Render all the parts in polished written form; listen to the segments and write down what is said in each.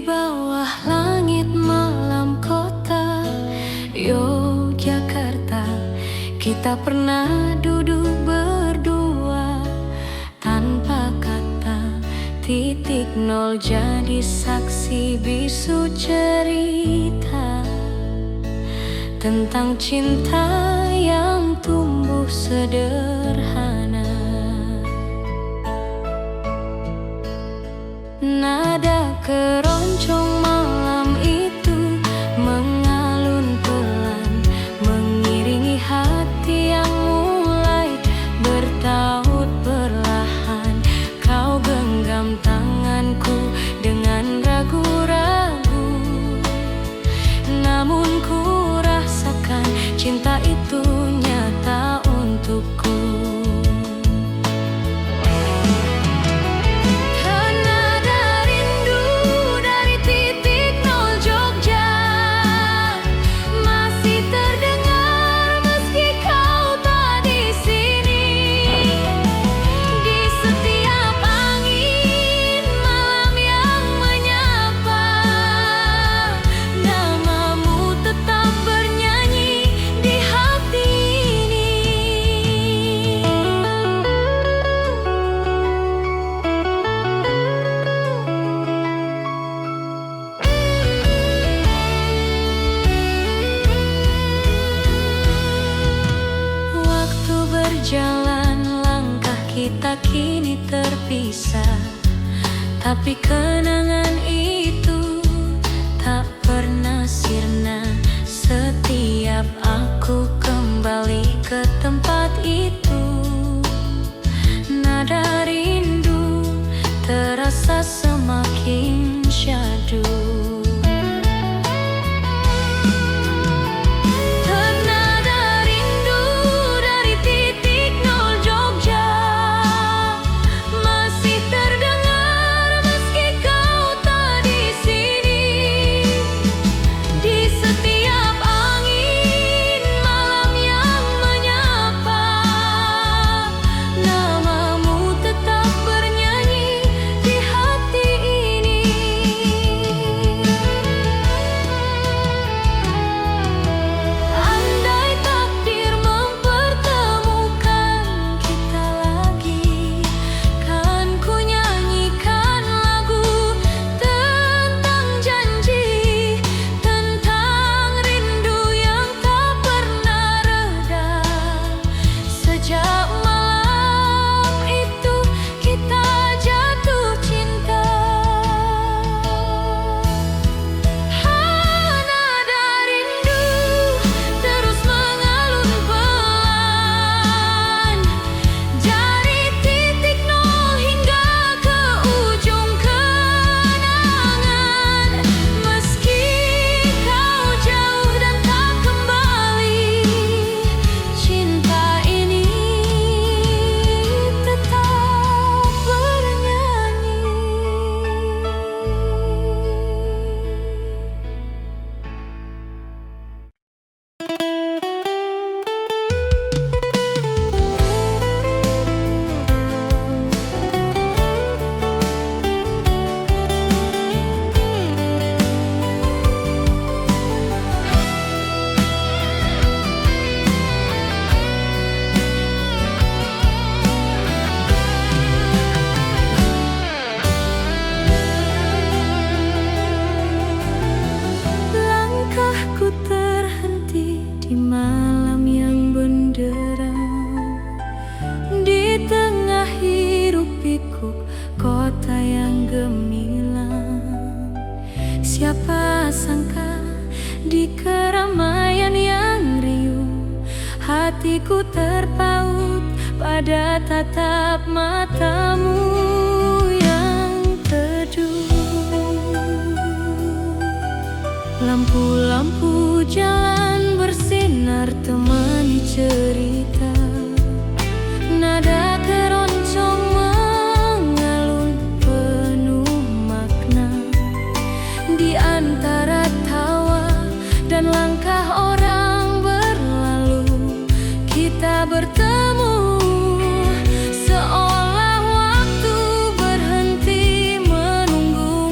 bawah langit malam kota Yogyakarta, kita pernah duduk berdua tanpa kata. Titik nol jadi saksi bisu cerita tentang cinta yang tumbuh sederhana. Nada keroncong malam itu mengalun pelan, mengiringi hati yang mulai bertaut perlahan. Kau genggam tanganku dengan ragu-ragu, namun ku rasakan cinta itu nyata untukku. Jalan langkah kita kini terpisah, tapi kenangan itu tak pernah sirna. Setiap aku kembali ke tempat itu, nada rindu terasa semakin syahdu. Kota yang gemilang, siapa sangka di keramaian yang riuh, hatiku terpaut pada tatap matamu yang teduh. Lampu-lampu jalan bersinar temani cerita, nada keroncong di antara tawa dan langkah orang berlalu. Kita bertemu seolah waktu berhenti menunggu.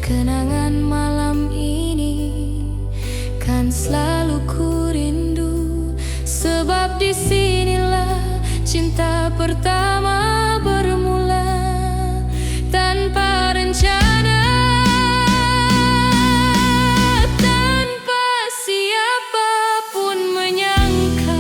Kenangan malam ini kan selalu ku rindu, sebab disinilah cinta pertama bermula tanpa rencana, tanpa siapapun menyangka.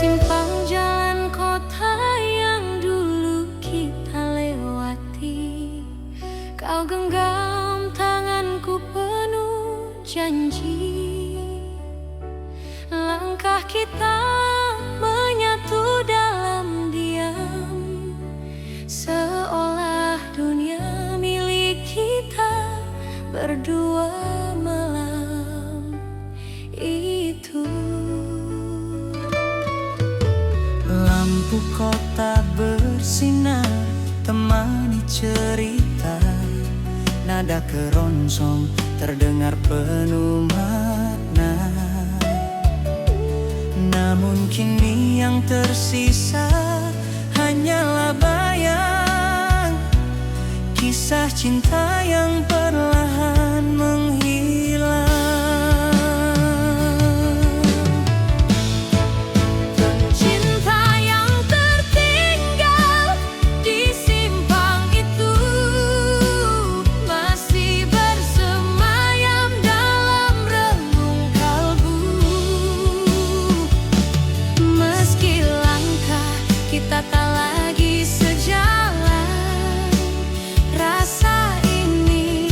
Simpang jalan kota yang dulu kita lewati, kau genggam tanganku penuh janji. Langkah kita menyatu dalam diam, seolah dunia milik kita berdua malam itu. Lampu kota bersinar, temani cerita. Nada keroncong terdengar penuh makna. Namun kini yang tersisa hanyalah bayang, kisah cinta yang perlahan menghilang. Tak lagi sejalan, rasa ini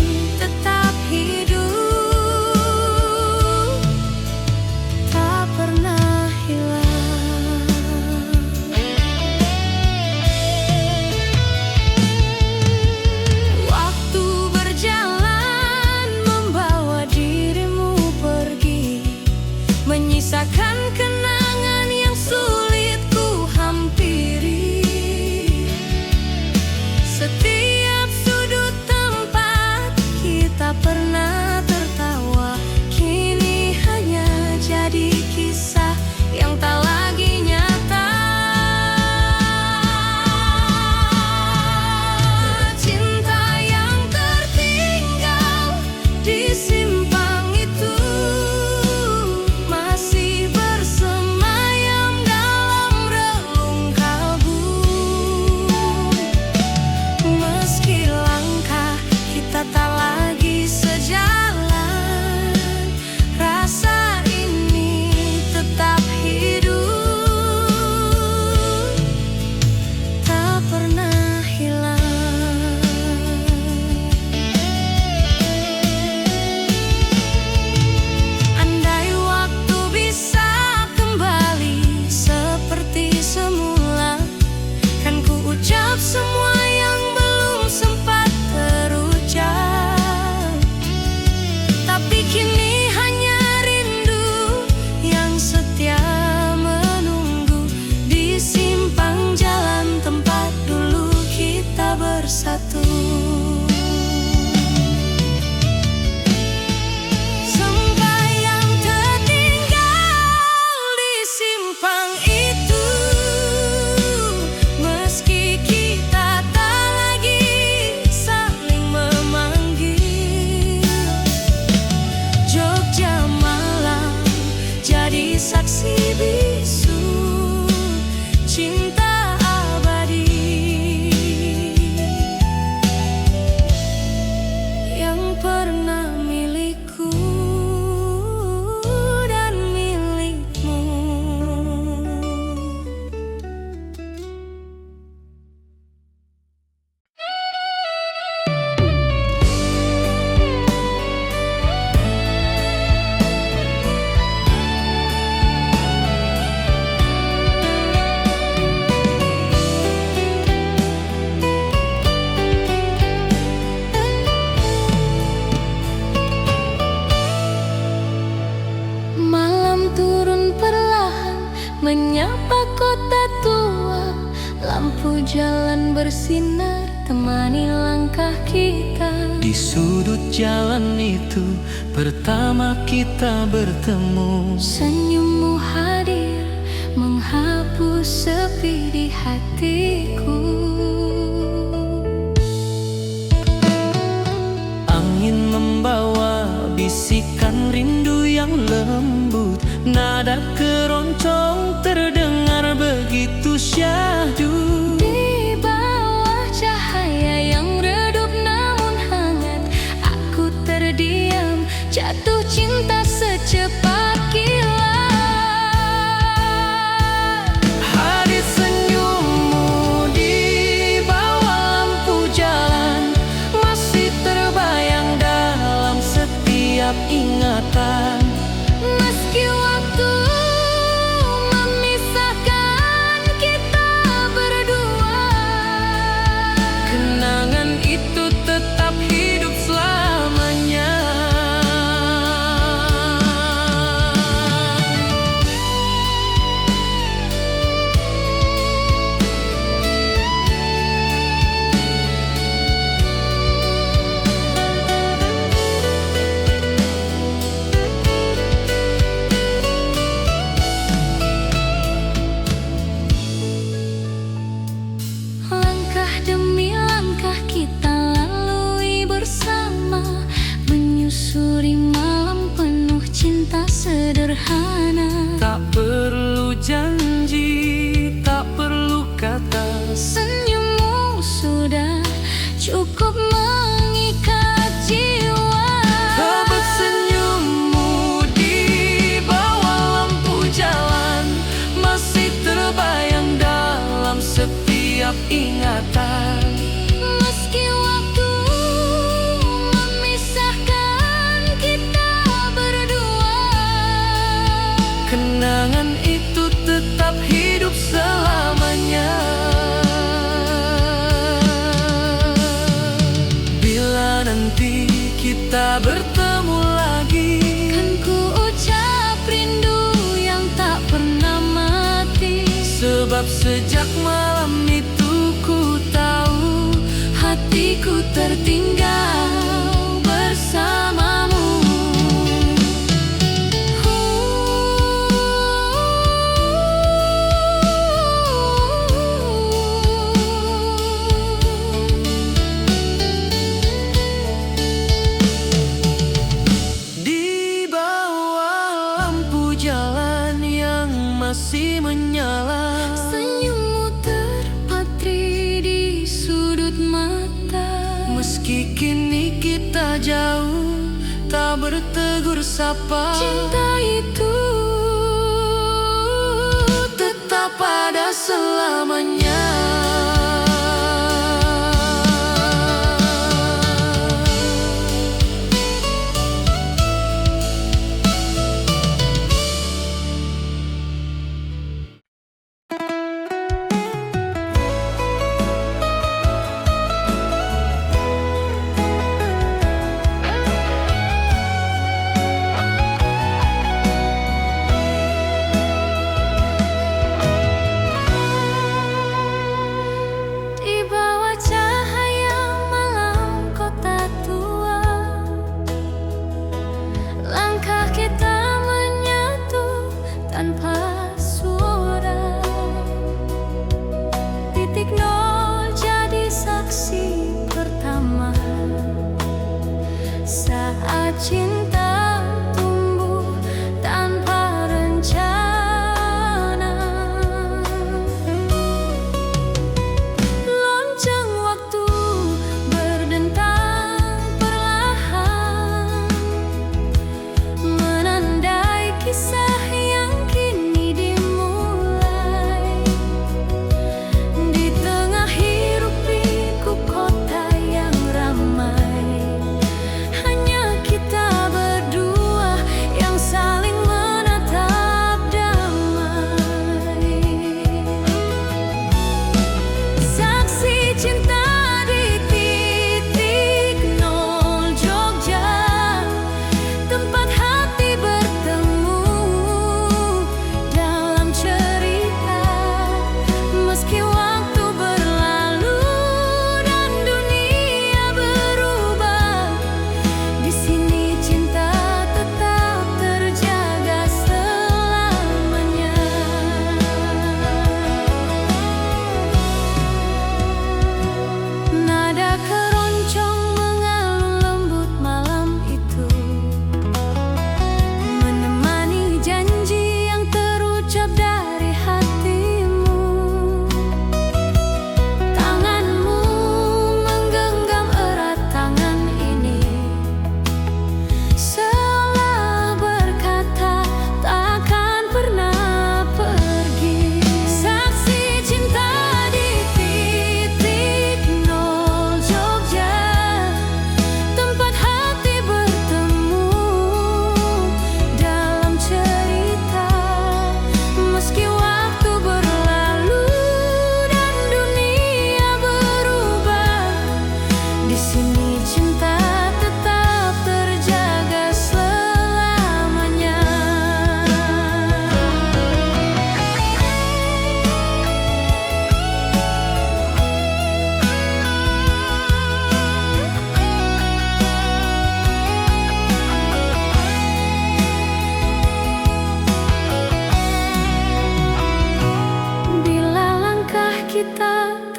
bisu cinta abadi yang pernah milikku dan milikmu. Malam turun perlahan menyapa kota tua. Lampu jalan bersinar temani langkah kita. Di sudut jalan itu pertama kita bertemu. Senyummu hadir menghapus sepi di hatiku. Angin membawa bisikan rindu yang lembut. Nada keroncong terdengar begitu syahdu. Di bawah cahaya yang redup namun hangat, aku terdiam jatuh cinta secepat kilat. Hadir senyummu di bawah lampu jalan, masih terbayang dalam setiap ingatan. Meski waktu memisahkan kita berdua, Kenangan itu tetap hidup selamanya. langkah demi langkah kita lalui bersama, menyusuri malam penuh cinta sederhana. Tak perlu janji, tak perlu kata. Senyummu sudah cukup mengikat jiwa. Tebak senyummu di bawah lampu jalan, masih terbayang dalam setiap ingatan. Meski waktu memisahkan kita berdua, Kenangan itu tetap hidup selamanya. Bila nanti kita bertemu lagi, kan ku ucap rindu yang tak pernah mati. sebab sejak malam itu ku tahu hatiku tertinggal bersamamu. Di bawah lampu jalan yang masih menyala, Senyummu terpatri di sudut mata. meski kini kita jauh, tak bertegur sapa. Cinta itu tetap ada selamanya.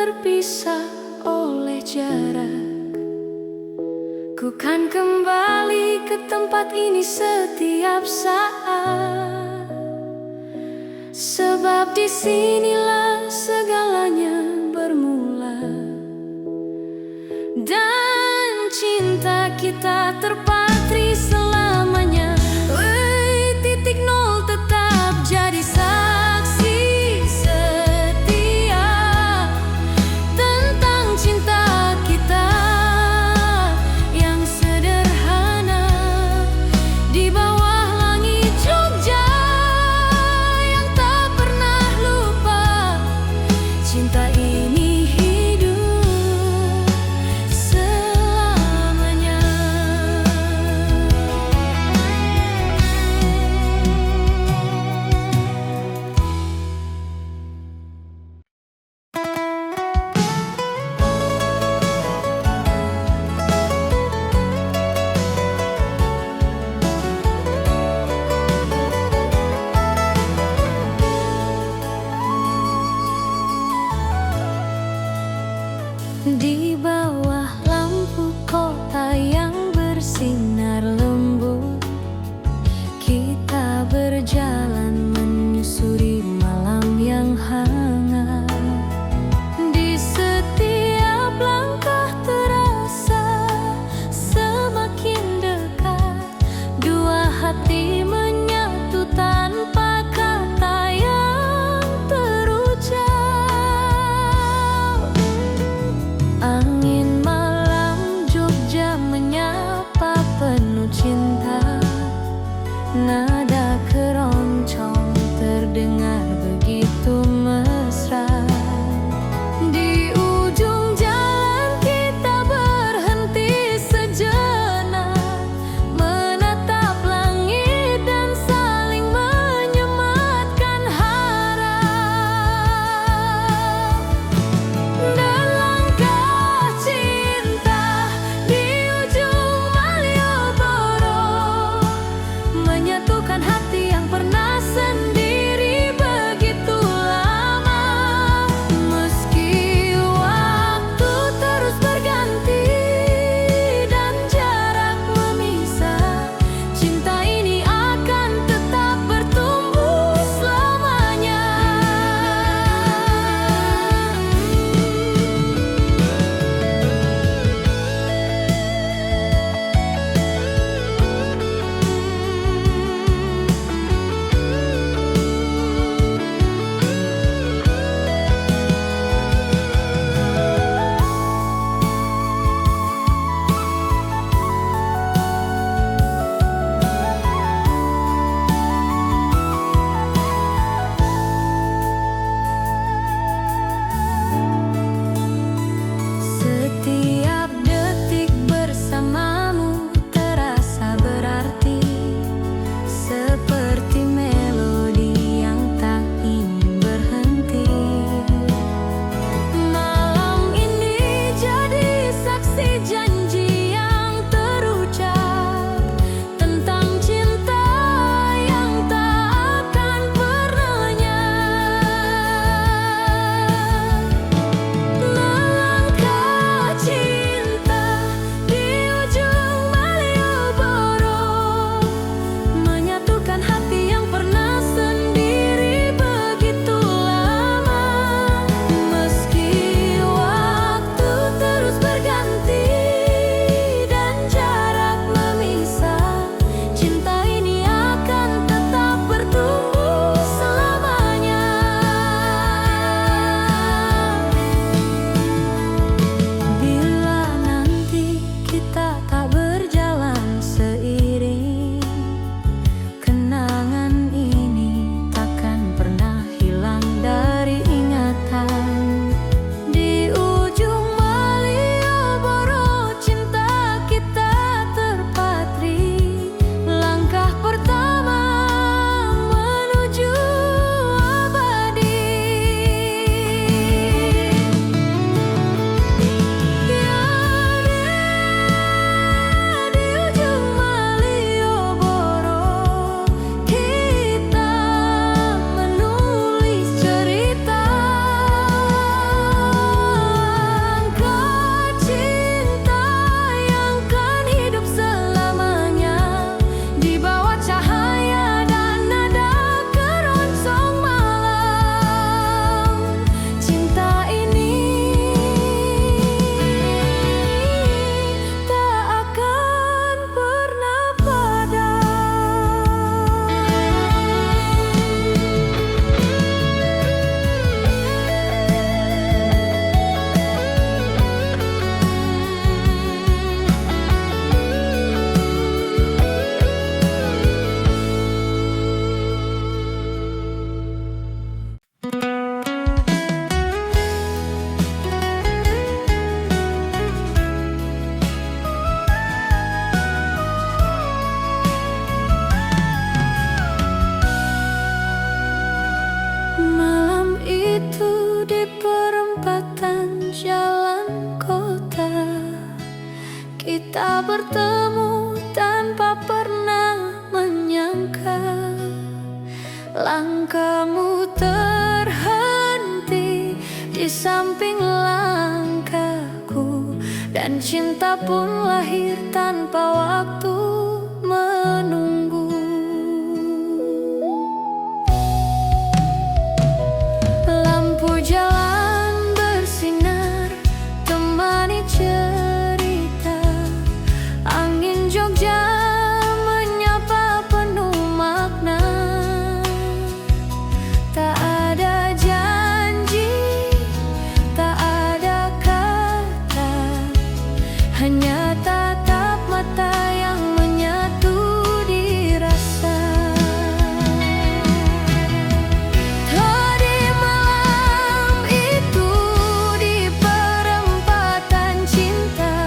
terpisah oleh jarak. Ku kan kembali ke tempat ini setiap saat, sebab disinilah segalanya bermula. Dan cinta kita terpatri selamanya. Titik nol tetap jadi saksi setia tentang cinta kita yang sederhana di bawah langit Jogja yang tak pernah lupa. Cinta ini hidup selamanya. Di bawah lampu kota yang bersinar lembut, kita berjalan menyusuri malam yang hangat. Di setiap langkah terasa semakin dekat, dua hati menyatu tanpa kata yang terucap. Angin bertemu tanpa pernah menyangka. Langkahmu terhenti di samping langkahku, dan cinta pun lahir tanpa waktu menunggu. Lampu jalan bersinar, temani cerita. Angin Jogja menyapa penuh makna. Tak ada janji, tak ada kata, hanya tatap mata yang menyatu di rasa. Tadi malam itu di perempatan cinta,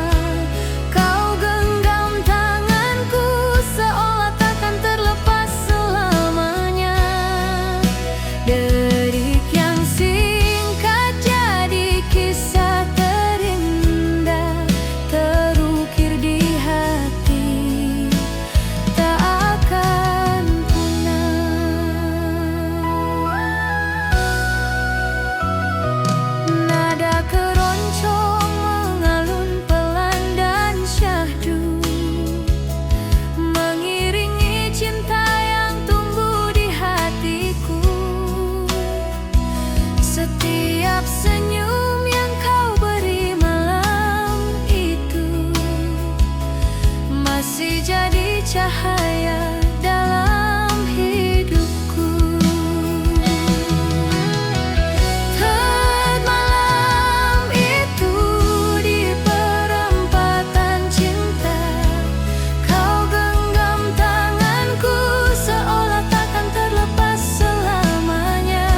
kau genggam tanganku seolah takkan terlepas selamanya. Detik yang singkat jadi kisah terindah, terukir di hati, tak akan punah. Nada keroncong mengalun pelan dan syahdu, mengiringi cinta yang tumbuh di hatiku. Setiap senyum yang kau beri malam itu masih jadi cahaya dalam hidupku. Saat malam itu di perempatan cinta, kau genggam tanganku seolah takkan terlepas selamanya.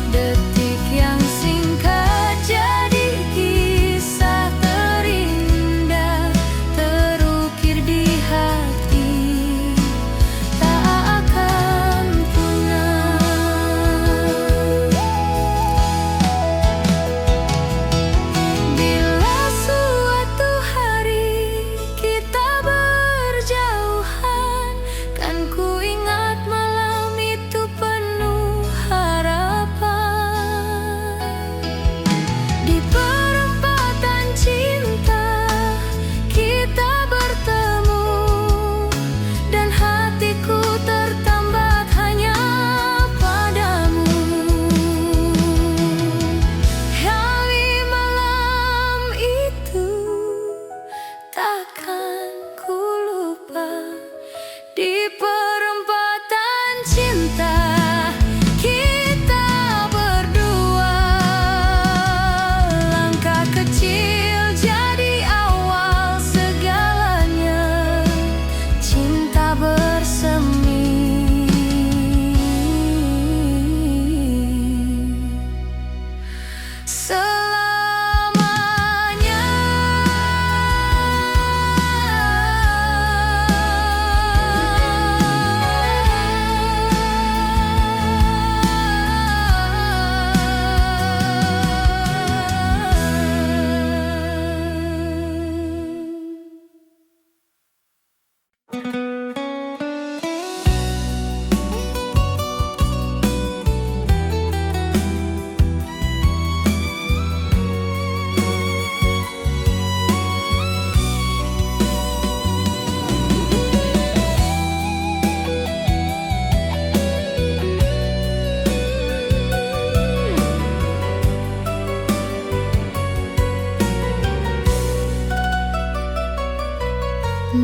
Detik yang singkat jadi kisah terindah, terukir di hati, tak akan punah. Bila suatu hari kita berjauhan, kan ku ingat malam itu penuh harapan. Di perempatan cinta kita bertemu, dan hatiku tertambat hanya padamu. Hari malam itu takkan ku lupa. Di perempatan cinta kita berdua, langkah kecil jadi awal segalanya. Cinta bersemi selamanya.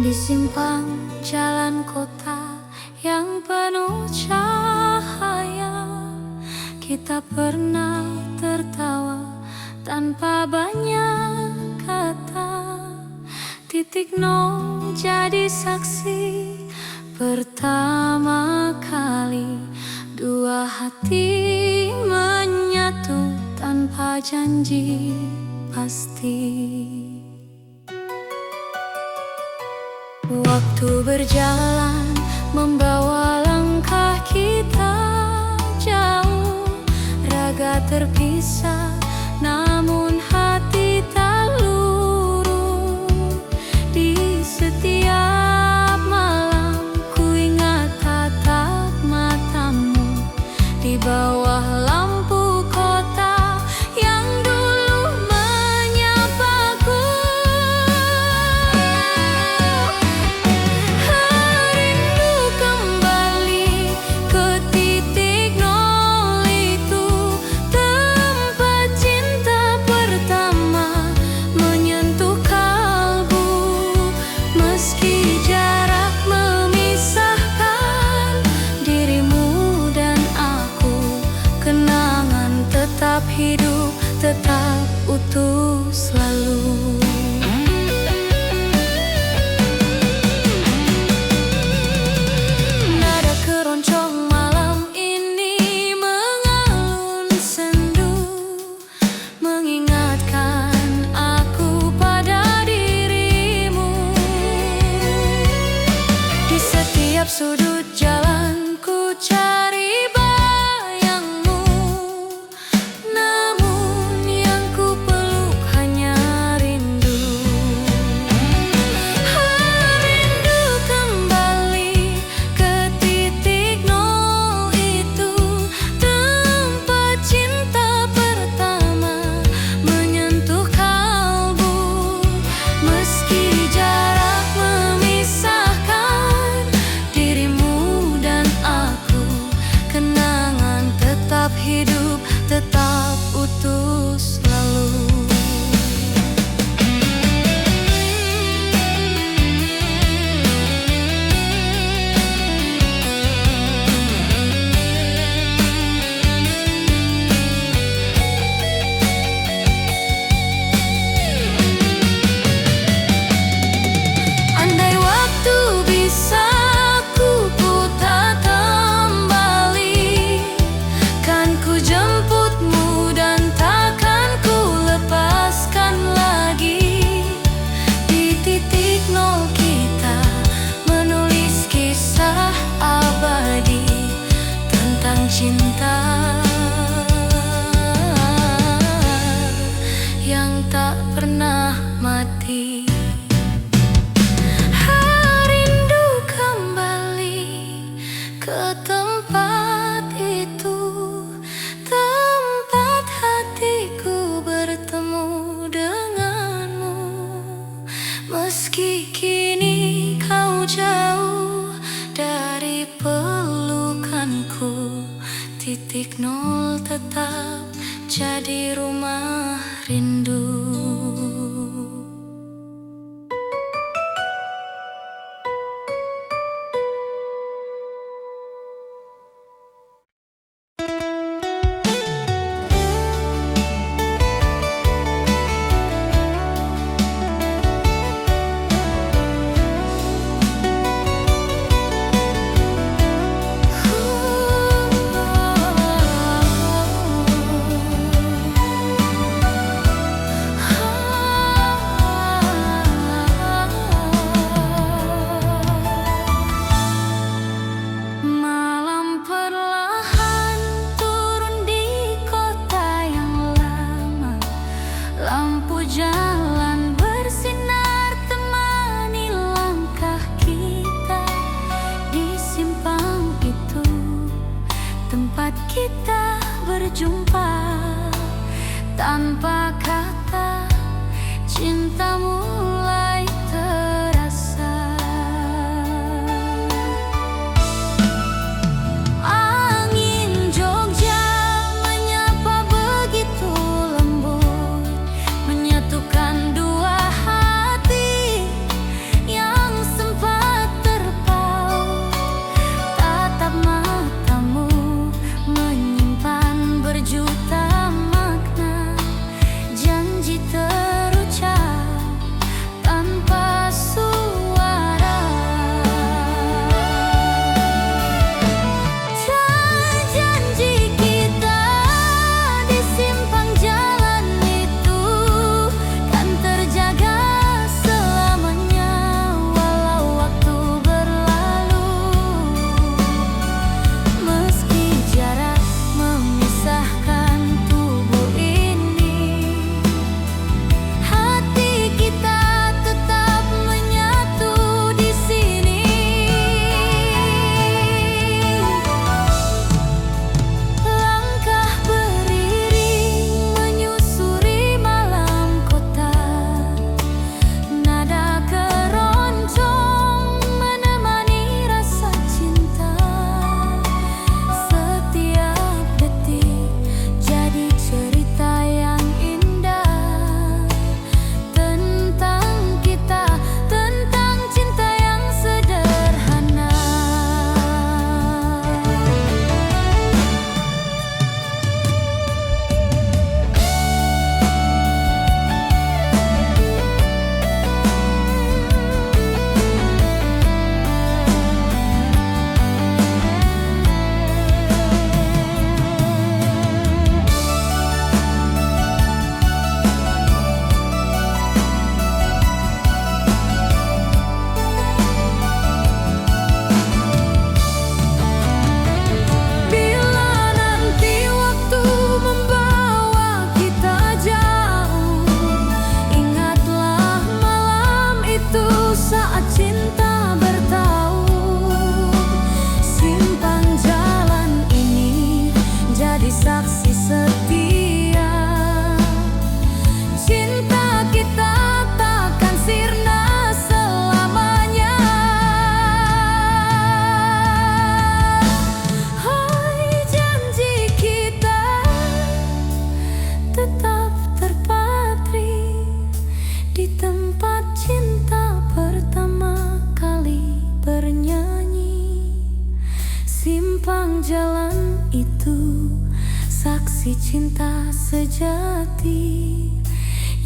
Di simpang jalan kota yang penuh cahaya, kita pernah tertawa tanpa banyak kata. Titik nol jadi saksi pertama kali dua hati menyatu tanpa janji pasti. Waktu berjalan membawa langkah kita jauh, raga terpisah namun hati tak luruh. tetap utuh selalu. Nada keroncong malam ini mengalun sendu, mengingatkan aku pada dirimu. Di setiap sudut jalan ku cari bayangmu, namun yang ku peluk hanya rindu. Rindu kembali ke titik nol itu, tempat cinta pertama menyentuh kalbu. Meski jarak memisahkan dirimu dan aku, kenangan tetap hidup, tetap utuh selalu. Andai waktu bisa ku putar kembali, kan ku jemputmu dan takkan ku lepaskan lagi. Di titik nol kita menulis kisah abadi tentang cinta yang tak pernah mati. Rindu kembali ke tempat itu, tempat hatiku bertemu denganmu. Meski kini kau jauh dari pelukanku, titik nol tetap jadi rumah rindu. Malam perlahan turun di kota yang lama, lampu jalan bersinar temani langkah kita. Di simpang itu tempat kita berjumpa, tanpa kata cinta mulai terasa. Angin Jogja menyapa begitu lembut, menyatukan dua hati yang sempat terpaut. Tatap matamu menyimpan berjuta makna, janji terucap saksi cinta sejati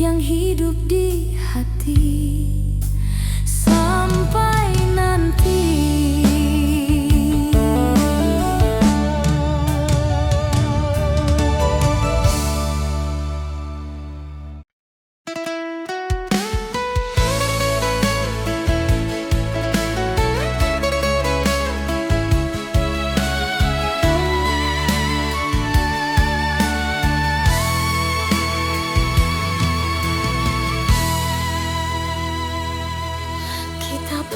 yang hidup di hati sampai nanti.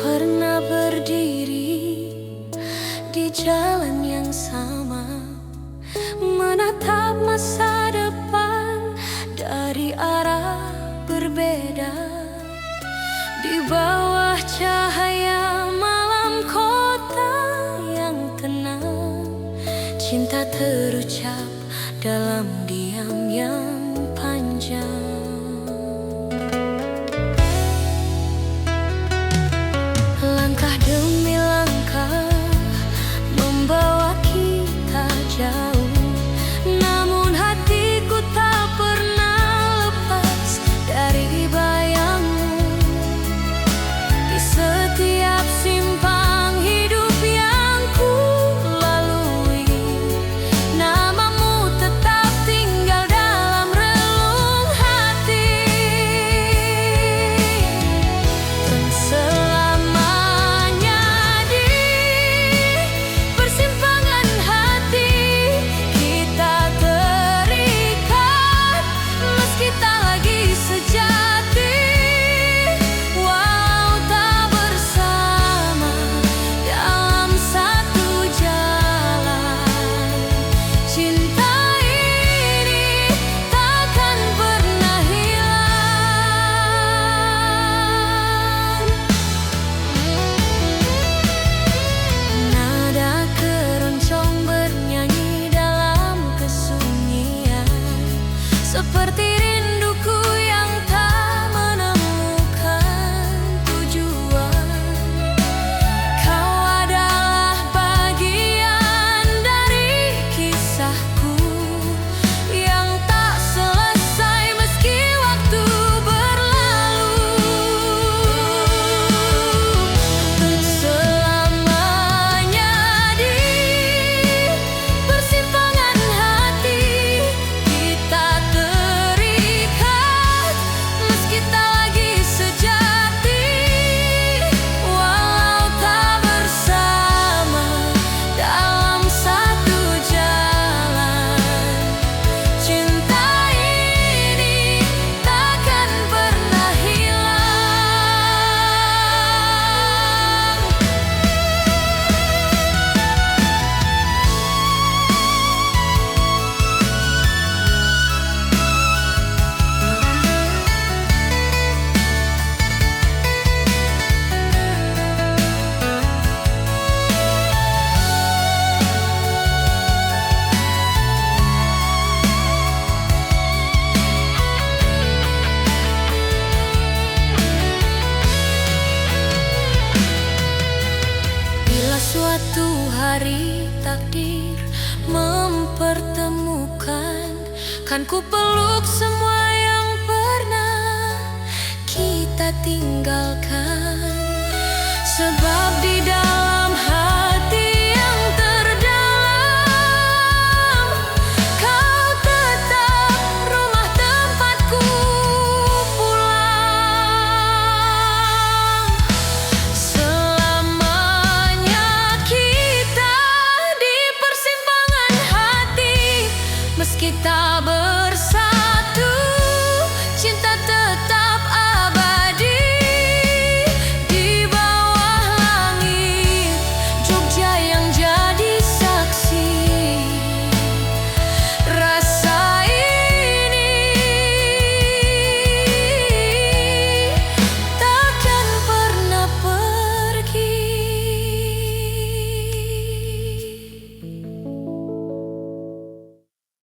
Pernah berdiri di jalan yang sama, menatap masa depan dari arah berbeda. Di bawah cahaya malam kota yang tenang, cinta terucap dalam diam yang panjang. Langkah demi langkah membawa kita jauh, namun hatiku tak pernah lepas dari bayangmu. Di setiap simpang hidup yang ku lalui, namamu tetap tinggal dalam relung hati. Dan selamanya di persimpangan hati kita terikat, meski tak lagi sejati. Walau tak bersama dalam satu jalan, cinta ini takkan pernah hilang. Nada keroncong bernyanyi dalam kesunyian, seperti rinduku yang tak menemukan tujuan. Kau adalah bagian dari kisahku yang tak selesai meski waktu berlalu. Untuk selamanya di persimpangan hati kita terikat, meski tak lagi sejati. Walau tak bersama dalam satu jalan, cinta ini takkan pernah hilang. Bila suatu hari takdir mempertemukan, kan ku peluk semua yang pernah kita tinggalkan. Sebab di dalam hati yang terdalam, kau tetap rumah tempatku pulang. Selamanya kita di persimpangan hati, meski tak bersatu, cinta tetap